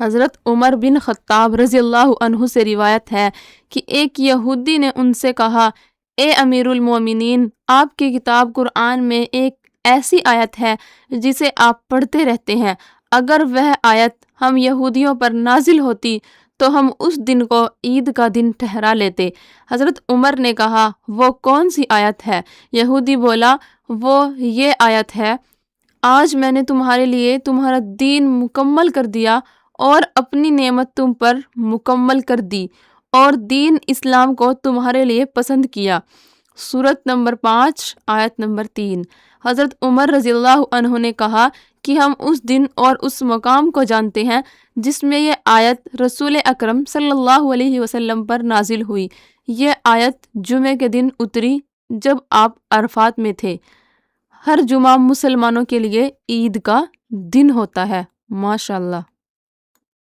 حضرت عمر بن خطاب رضی اللہ عنہ سے روایت ہے کہ ایک یہودی نے ان سے کہا، اے امیر المومنین، آپ کی کتاب قرآن میں ایک ایسی آیت ہے جسے آپ پڑھتے رہتے ہیں، اگر وہ آیت ہم یہودیوں پر نازل ہوتی تو ہم اس دن کو عید کا دن ٹھہرا لیتے۔ حضرت عمر نے کہا، وہ کون سی آیت ہے؟ یہودی بولا، وہ یہ آیت ہے، آج میں نے تمہارے لیے تمہارا دین مکمل کر دیا اور اپنی نعمت تم پر مکمل کر دی اور دین اسلام کو تمہارے لیے پسند کیا۔ سورت نمبر 5 آیت نمبر 3۔ حضرت عمر رضی اللہ عنہ نے کہا کہ ہم اس دن اور اس مقام کو جانتے ہیں جس میں یہ آیت رسول اکرم صلی اللہ علیہ وسلم پر نازل ہوئی۔ یہ آیت جمعے کے دن اتری جب آپ عرفات میں تھے۔ ہر جمعہ مسلمانوں کے لیے عید کا دن ہوتا ہے۔ ماشاءاللہ۔